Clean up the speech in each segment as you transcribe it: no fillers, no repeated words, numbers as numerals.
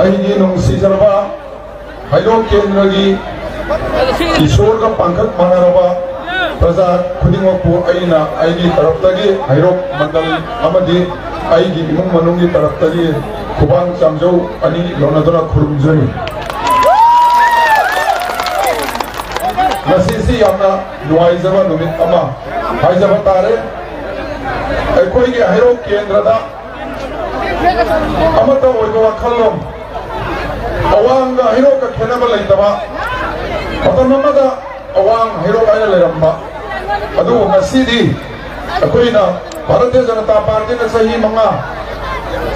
ꯑꯩꯒꯤ ꯅꯨꯡꯁꯤꯖꯔꯕ ꯍꯩꯔꯣꯛ ꯀꯦꯟꯗ꯭ꯔꯒꯤ ꯏꯁꯣꯔꯒ ꯄꯥꯡꯈꯛ ꯃꯥꯟꯅꯔꯕ ꯄ꯭ꯔꯖꯥ ꯈꯨꯗꯤꯡꯃꯛꯄꯨ ꯑꯩꯅ ꯑꯩꯒꯤ ꯇꯔꯐꯇꯒꯤ ꯍꯩꯔꯣꯛ ꯃꯟꯗꯜ ꯑꯃꯗꯤ ꯑꯩꯒꯤ ꯏꯃꯨꯡ ꯃꯅꯨꯡꯒꯤ ꯇꯔꯐꯇꯒꯤ ꯈꯨꯕꯥꯡ ꯆꯥꯝꯖꯧ ꯑꯅꯤ ꯂꯧꯅꯗꯨꯅ ꯈꯨꯔꯨꯝꯖꯔꯤ ꯉꯁꯤꯁꯤ ꯌꯥꯝꯅ ꯅꯨꯡꯉꯥꯏꯖꯕ ꯅꯨꯃꯤꯠ ꯑꯃ ꯍꯥꯏꯖꯕ ꯇꯥꯔꯦ ꯑꯩꯈꯣꯏꯒꯤ ꯍꯩꯔꯣꯛ ꯀꯦꯟꯗ꯭ꯔꯗ ꯑꯃꯠꯇ ꯑꯣꯏꯕ ꯋꯥꯈꯜꯂꯣꯟ ꯑꯋꯥꯡꯒ ꯍꯩꯔꯣꯛꯀ ꯈꯦꯟꯅꯕ ꯂꯩꯇꯕ ꯃꯇꯝ ꯑꯃꯗ ꯑꯋꯥꯡ ꯍꯩꯔꯣꯛ ꯍꯥꯏꯅ ꯂꯩꯔꯝꯕ ꯑꯗꯨꯕꯨ ꯉꯁꯤꯗꯤ ꯑꯩꯈꯣꯏꯅ ꯚꯥꯔꯇꯤꯌ ꯖꯅꯇꯥ ꯄꯥꯔꯇꯤꯅ ꯆꯍꯤ 5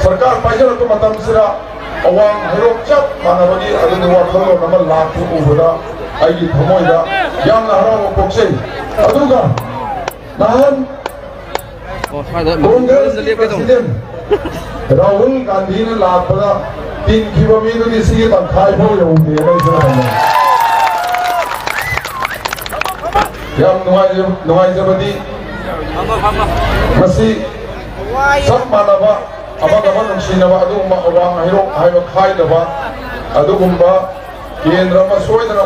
ꯁꯔꯀꯥꯔ ꯄꯥꯏꯖꯔꯛꯄ ꯃꯇꯝꯁꯤꯗ ꯑꯋꯥꯡ ꯍꯩꯔꯣꯛ ꯆꯞ ꯃꯥꯟꯅꯕꯒꯤ ꯑꯗꯨꯒꯤ ꯋꯥꯈꯜꯂꯣꯟ ꯑꯃ ꯂꯥꯛꯄ ꯎꯕꯗ ꯑꯩꯒꯤ ꯊꯃꯣꯏꯗ ꯌꯥꯝꯅ ꯍꯔꯥꯎꯕ ꯄꯣꯛꯆꯩ ꯑꯗꯨꯒ ꯅꯍꯥꯟ ꯀꯣꯡꯒ꯭ꯔꯦꯁꯀꯤ ꯄ꯭ꯔꯁꯤꯗꯦꯟ राहुल गांधी ने लापता 3 किलोमीटर की तंखाई फो यौदे नुंगाइजबदी सब मानब नुसीनब अवांग हईरोक खाइदब केंद्र सोदना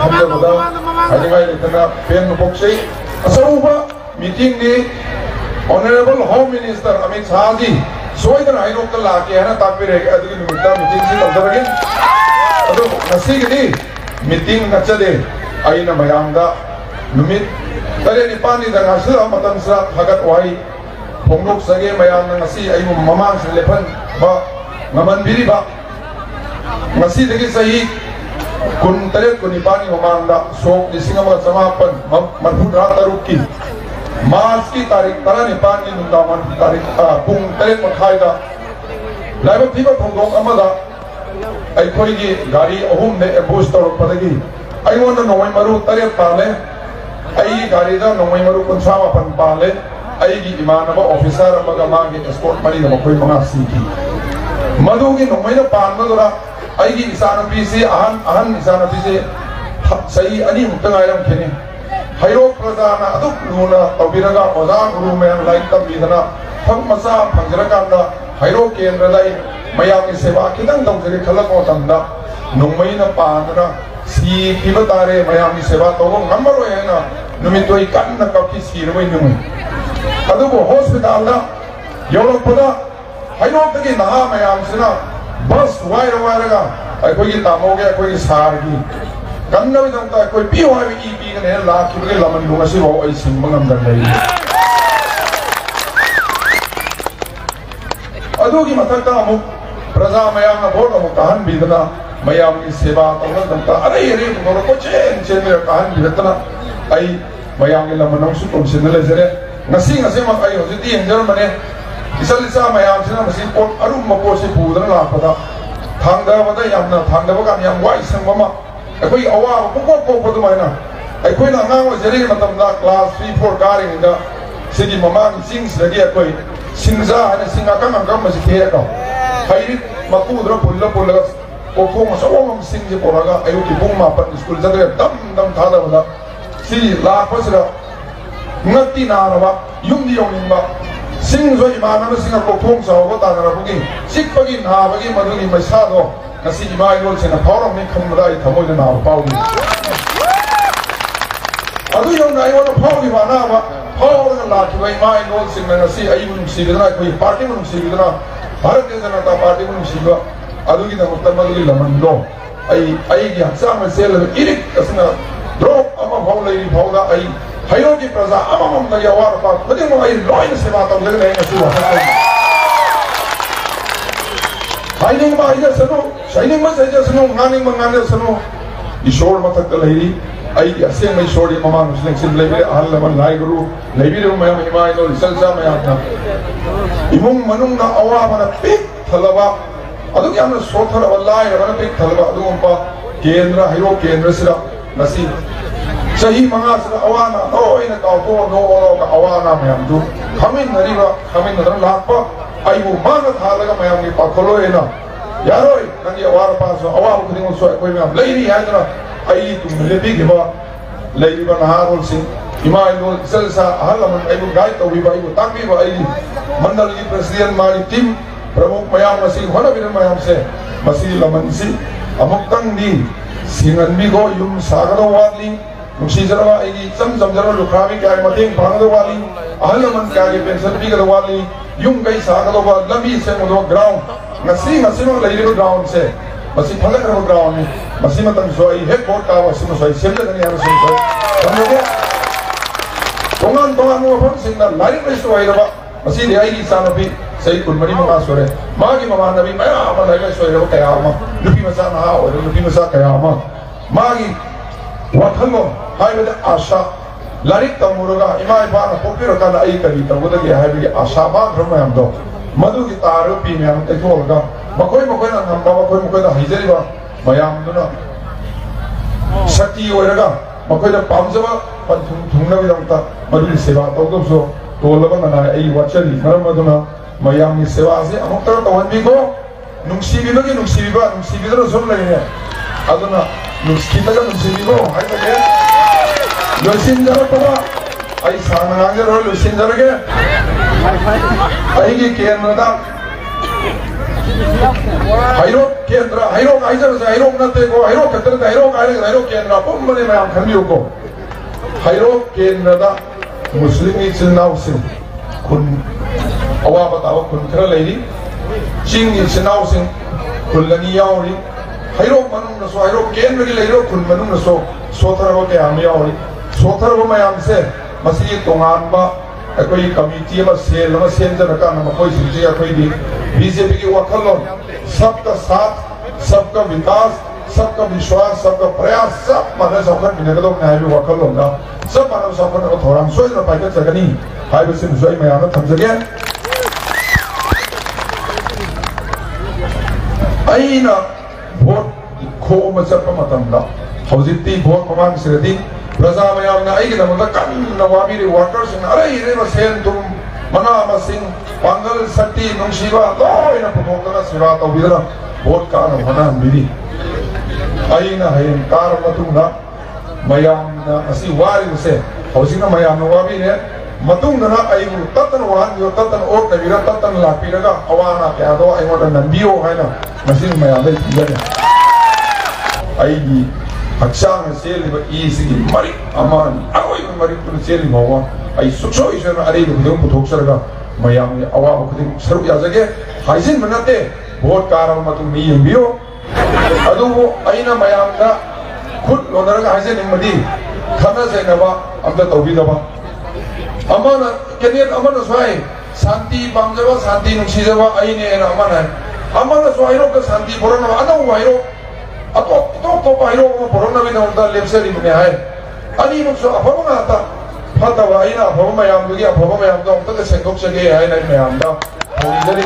खमजबदा पेन पोक्सई अचौब meeting honourable home minister Amit Shah ji सोदना हईरोक लाके है तापीरे मीटिंग मीटिंग नचदे अना मयांग नुमित 7-9 थगत वाई फोंदोक्सगे मयांग ममांग से लेफन ngमनबिरिब सही 19-19 ममांग सोक 1993 की मार्च की तारीख 19 की तारीख पुंग 3 मखाइदा लाइव थीबा फोंदोक अमदा अखोइगी गाड़ी अहुम ने एम्बुश तौरपदगी अइगोन नोंगै मरु 3 पाले अई गाड़ी दा नोंगै मरु 55 पाले अईगी इमानबा ऑफिसर अमगा मागी एस्कोर्ट मरी न मखोइ मंगा सीकी मदुगी नोंगै न पानबदुरा अईगी इसानपी से अहन इसानपी से सही अनि मुक्तगायरम खेने हईरोक प्रजाना लूना तौबीरगा ओजा गुरु मैम लाइक तमीदना फंग मसा फंजरकांदा हईरोक केंद्रदा मयामी सेवा खिदंग तौजरे खलक मतंदा नोंमैना पानना सी किब तारे मयामी सेवा तौबो ngambaro हैना नुमितोई कन्ना कपि सीरमै नुमै अदुबो हॉस्पिटलदा यौरपदा हईरोकदगी नहा मयामसिना बस वायरगा अखोगी तामोगे अखोगी सारगी कन्नविदंता कोई पियो है ई पीगने लाखिबगे लमन लुंगसि रो आई सिंगमंगम दंदै अदुगी मथक्ता अमुक प्रजा मयांग भोट अमुक कहन बिदना मयांग की सेवा तौनदंता अरे बोरो को चेन मे कहन बिदतना आई मयांग लमनौ सु कोमसिन लेजरे ngasi mak ai hojiti enjar mane isalisa mayam sina masi pot arum mapo se pudana lapada thangda bada yamna thangda ba kan yam wai sangma अखोई अवा पुको पोपदु माइना अखोइना अंगांग जरी मतमदा क्लास 3-4 कारिंगा सिगी ममांग सिंग्स लगी अखोई सिंगजा हने सिंगा कम मसि खेका हाइरि मकुद्र पुल्ला कोखों सवम सिंगजे पोरागा अयुकी पुंग मापन स्कूल जदरे दम थादा बदा सि लाखपसरा ngati नारबा युमदि योनिंबा सिंगजो इमानन सिंगा कोखों सावबा तानरबुगी सिकपगी नाबगी मदुगी मैसादो नसी इमाई रोल से न फावरम में खमदा इ थमोय ना पाउगी अदु यो नाय वन फाउगी बाना बा फावर लाखि बै इमाई रोल से नसी अई मुन सिगना कोई पार्टी मुन सिगना भारतीय जनता पार्टी मुन सिगवा अदुगी न मुतमदुगी लमंदो अई की हक्साम में सेल इरिक असना ड्रॉप अमा फाउ लई फाउदा अई हयो की प्रजा अमा मम न यवार पा बदे म अई लॉइन सेवा तम जग नहीं नसी वा Shining ma ida sano, shining ma saja sano, ngani sano. Ishor matak dalhiri, ay asing may ishor di mama muslim sin lebi ahal naman lai guru, lebi rin mayam himay no risalsa mayam na. Imong manung na awa mana pik thalaba, adu kya na sothar wallay na mana pik thalaba adu umpa kendra hiro kendra sila nasi. Sahi mga sila awa na, no ina kaupo no ka awa na mayam du. Kamin nariba, kamin naran lakpa. आई वो मांग था लगा मैं अपनी पाखलो है ना यारो नंगे वार पास आवाज़ उठने को सोच कोई मैं अब ले नहीं है ना आई तुम ले भी गिबा ले भी बना हारोल सिंह हिमाय नो सेल्सा हल मन आई वो गाइड तो भी भाई वो ताकि वो आई मंडल की प्रेसिडेंट मारी टीम प्रमुख मयाम सिंह होना भी मयाम से masi lamansi amuktangdi singanbigo yum sagado wali nusi jarawa igi cham jara lukhami kai mating phangado wali ahalaman kai pension bigado wali yum kai sagado wa lambi sengdo ground ngasi no leiro ground se masi phalak ro ground ni masi matang soi hek bot ka wasi no soi semle ni har sem soi samge tongan mo phon singna lai rai soi ra masi de ai gi sanopi sei kulmari ma sore magi mama nabi maya ama lai soi ra kaya ama lupi masa na o lupi masa kaya ama magi wathalo haibada asha larik tamuruga ima iba na popiro kana ai kari tamuda ge haibi asha ba dhrama yam do madu gi taru pi me am te tholga makoi na namba makoi na hijari ba mayam duna shakti oiraga makoi da pamjaba pan thungna bi damta madu gi seva tawdo so tolaba na ai wachari maram maduna mayam gi seva se amukta tawan bi go nungsi bi ba da som lai ne aduna nungsi ta ga nungsi bi go hai ta ge losin jara paba ai sana ga ro losin jara ge ai gi kendra da hairo kendra ai jara hairo na te go hairo katra da hairo kendra pum mane mayam khambi ko hairo kendra da muslim ichnaw sin kun awa batawa kun khara leiri ching ichnaw sin kullani yauri hairo manung na so hairo kendra gi leiro kun manung na so sothara ko ke am yauri sothara ko mayam se masi tongan ba akoi committee ma sel ma sen jana ka na koi sinji akoi di BJP की वकलों सबका साथ सबका विकास सबका विश्वास सबका प्रयास सब मानव संगठन मिलकर लोग न्याय भी वकलों ना सब मानव संगठन को थोड़ा सोच ना पाएगा जगनी हाई बसे मुझे मैं आना थम जगह आई ना वोट खो मचल पर मतम ना हौजिती वोट कमान सिरती प्रजा में आना आई कि नमूना कम नवाबी रे वर्कर्स अरे ये मसेन तुम मना मसिंग पांगल सत्ती नुशिबा लोई ना पुथोकना सेवा तौबिदना वोट का न होना मिली आई ना है कार मतुंगा मयाम ना असी वारी से हौसिंग मयाम नवाबी ने मतुंगा ना आई ततन वान यो ततन ओट नबीरा ततन लापीरगा अवाना क्या दो आई मोटा नंबियो है ना मसिंग मयाम दे पियने आई गी हक्षांग सेलिबा इसिगी मरि अमान अरोई मरि पुन सेलि मवा आई सुचो इसे अरे बुदम पुथोक्सरगा mayam ni awa khuding saru ya jage haizin manate vote karam matu mi yumbiyo adu aina mayam da khud lonar ga haizin imadi khana zainaba amda tawbi daba amana kenien amana swai santi bamjaba santi nuksijaba aine na amana swai ro ka santi borona anu wairo ato to wairo borona bi na lepseri ne hai ani nukso afamana ta फता वाइना भव मयाम दुगी भव मयाम दो तक सेंगोक सगे है नहीं मयाम दा होली जरी